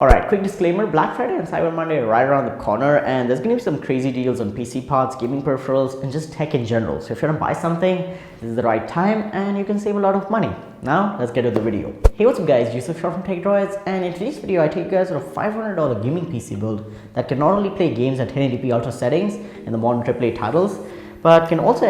Alright, quick disclaimer, Black Friday and Cyber Monday are right around the corner and there's going to be some crazy deals on PC parts, gaming peripherals and just tech in general. So if you want to buy something, this is the right time and you can save a lot of money. Now, let's get to the video. Hey, what's up guys, Yusuf from techdroids, and in today's video I take you guys on a $500 gaming PC build that can not only play games at 1080p ultra settings in the modern AAA titles, but can also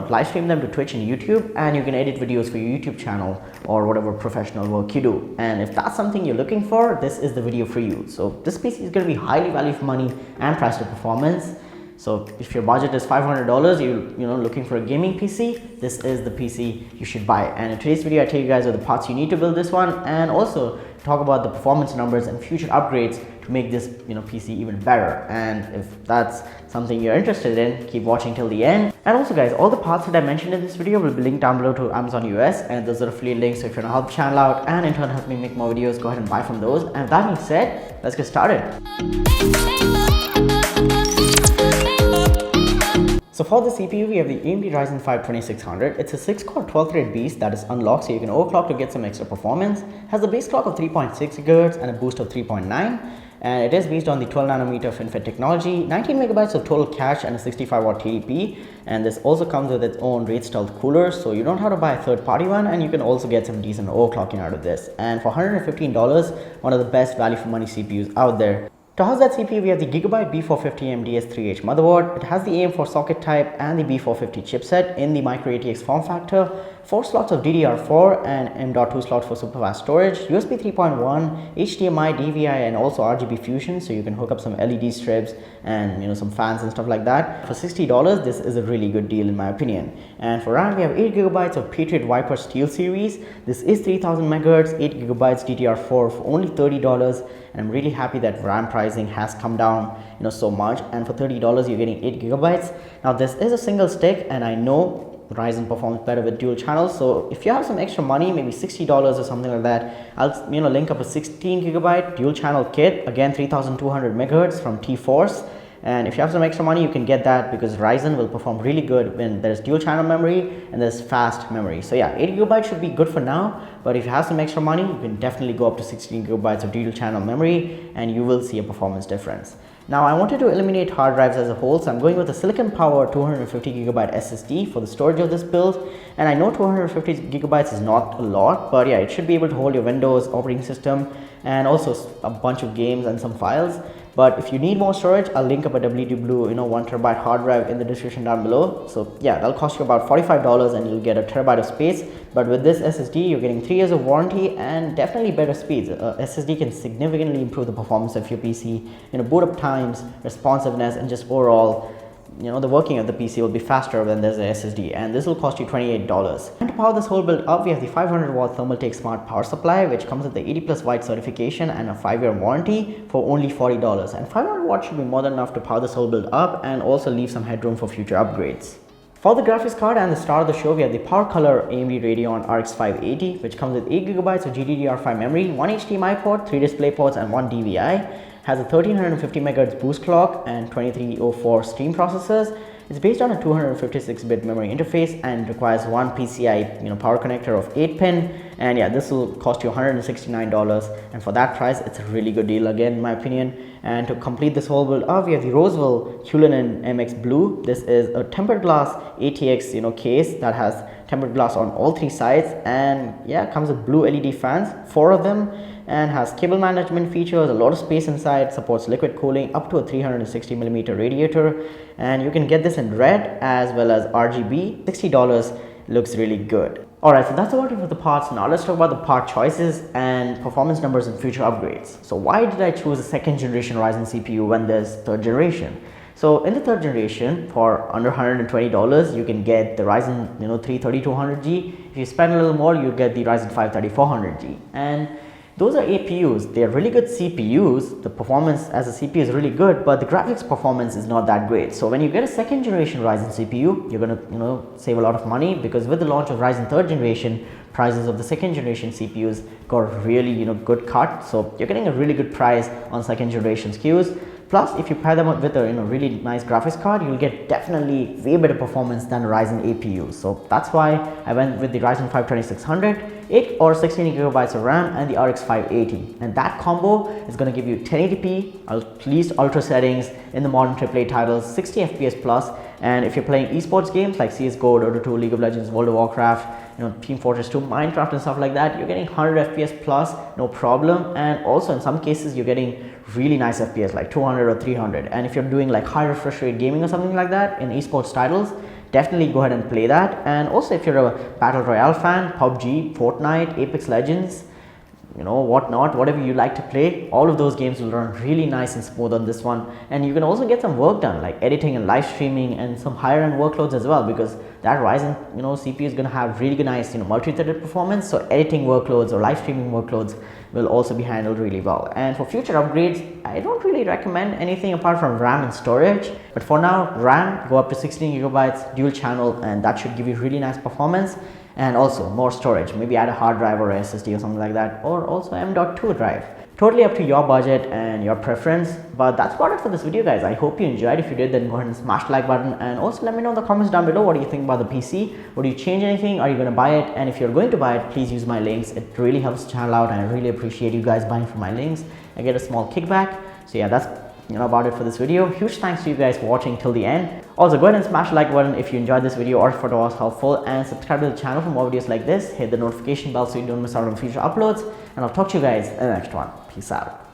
live stream them to Twitch and YouTube, and you can edit videos for your YouTube channel or whatever professional work you do. And if that's something you're looking for, this is the video for you. So this PC is going to be highly value for money and price to performance. So if your budget is $500, you're looking for a gaming PC, this is the PC you should buy. And in today's video I tell you guys are the parts you need to build this one, and also talk about the performance numbers and future upgrades to make this PC even better. And if that's something you're interested in, keep watching till the end. And also guys, all the parts that I mentioned in this video will be linked down below to Amazon US, and those are affiliate links. So if you want to help the channel out and in turn help me make more videos, go ahead and buy from those. And with that being said, let's get started. So for the CPU, we have the AMD Ryzen 5 2600. It's a 6-core 12-thread beast that is unlocked, so you can overclock to get some extra performance. Has a base clock of 3.6 GHz and a boost of 3.9. And it is based on the 12nm FinFET technology, 19 megabytes of total cache and a 65-watt TDP. And this also comes with its own rate stealth cooler, so you don't have to buy a third-party one, and you can also get some decent overclocking out of this. And for $115, one of the best value for money CPUs out there. To house that CPU, we have the Gigabyte B450 MDS3H motherboard. It has the AM4 socket type and the B450 chipset in the micro ATX form factor, 4 slots of DDR4 and M.2 slot for superfast storage, USB 3.1, HDMI, DVI and also RGB fusion, so you can hook up some LED strips and some fans and stuff like that. For $60, this is a really good deal in my opinion. And for RAM, we have 8 GB of Patriot Viper Steel series. This is 3000 MHz, 8 GB DDR4 for only $30. And I'm really happy that RAM pricing has come down so much, and for $30 you're getting 8 GB. Now this is a single stick, and I know Ryzen performs better with dual channels, so if you have some extra money, maybe $60 or something like that, I'll link up a 16 GB dual channel kit, again 3200 MHz from T-Force. And if you have some extra money, you can get that because Ryzen will perform really good when there's dual channel memory and there's fast memory. So yeah, 8 GB should be good for now, but if you have some extra money, you can definitely go up to 16 GB of dual channel memory and you will see a performance difference. Now I wanted to eliminate hard drives as a whole, so I'm going with a silicon power 250 GB SSD for the storage of this build. And I know 250 GB is not a lot, but yeah, it should be able to hold your Windows operating system and also a bunch of games and some files. But if you need more storage, I'll link up a WD Blue 1TB hard drive in the description down below. So yeah, that'll cost you about $45 and you'll get a terabyte of space. But with this SSD, you're getting 3 years of warranty and definitely better speeds. SSD can significantly improve the performance of your PC, boot up times, responsiveness, and just overall the working of the PC will be faster when there's a SSD, and this will cost you $28. And to power this whole build up, we have the 500-watt Thermaltake Smart Power Supply, which comes with the 80+ white certification and a 5-year warranty for only $40. And 500 watts should be more than enough to power this whole build up and also leave some headroom for future upgrades. For the graphics card and the star of the show, we have the PowerColor AMD Radeon RX 580, which comes with 8 GB of GDDR5 memory, 1 HDMI port, 3 display ports and 1 DVI. Has a 1350 MHz boost clock and 2304 stream processors. It's based on a 256-bit memory interface and requires one PCI power connector of 8-pin. And yeah, this will cost you $169, and for that price, it's a really good deal again in my opinion. And to complete this whole build up, we have the Roseville Cullinan MX Blue. This is a tempered glass ATX case that has tempered glass on all 3 sides, and yeah, comes with blue LED fans, 4 of them, and has cable management features, a lot of space inside, supports liquid cooling up to a 360mm radiator, and you can get this in red as well as RGB. $60 looks really good. Alright, so that's about it for the parts. Now let's talk about the part choices and performance numbers and future upgrades. So why did I choose a 2nd generation Ryzen CPU when there's 3rd generation? So in the 3rd generation, for under $120, you can get the Ryzen 3 3200G. If you spend a little more, you get the Ryzen 5 3400G. And those are APUs. They are really good CPUs. The performance as a CPU is really good, but the graphics performance is not that great. So when you get a 2nd generation Ryzen CPU, you're gonna save a lot of money, because with the launch of Ryzen 3rd generation, prices of the 2nd generation CPUs got really good cut. So you're getting a really good price on 2nd generation SKUs. Plus, if you pair them with a really nice graphics card, you'll get definitely way better performance than Ryzen APU. So that's why I went with the Ryzen 5 2600, 8 or 16 gigabytes of RAM, and the RX 580. And that combo is going to give you 1080p, at least ultra settings in the modern AAA titles, 60 FPS plus. And if you're playing esports games like CSGO, Dota 2, League of Legends, World of Warcraft, Team Fortress 2, Minecraft and stuff like that, you're getting 100 FPS plus, no problem. And also in some cases, you're getting really nice FPS like 200 or 300. And if you're doing like high refresh rate gaming or something like that in esports titles, definitely go ahead and play that. And also if you're a Battle Royale fan, PUBG, Fortnite, Apex Legends, whatnot, whatever you like to play, all of those games will run really nice and smooth on this one. And you can also get some work done like editing and live streaming and some higher end workloads as well, because that Ryzen CPU is going to have really nice multi-threaded performance. So editing workloads or live streaming workloads will also be handled really well. And for future upgrades, I don't really recommend anything apart from RAM and storage, but for now, RAM go up to 16 gigabytes dual channel, and that should give you really nice performance. And also more storage, maybe add a hard drive or a SSD or something like that, or also M.2 drive. Totally up to your budget and your preference. But that's about it for this video, guys. I hope you enjoyed. If you did, then go ahead and smash the like button, and also let me know in the comments down below what do you think about the PC. Would you change anything? Are you going to buy it? And if you're going to buy it, please use my links. It really helps the channel out, and I really appreciate you guys buying from my links. I get a small kickback. So yeah, that's about it for this video. Huge thanks to you guys for watching till the end. Also, go ahead and smash the like button if you enjoyed this video or if it was helpful, and subscribe to the channel for more videos like this. Hit the notification bell so you don't miss out on future uploads, and I'll talk to you guys in the next one. Peace out.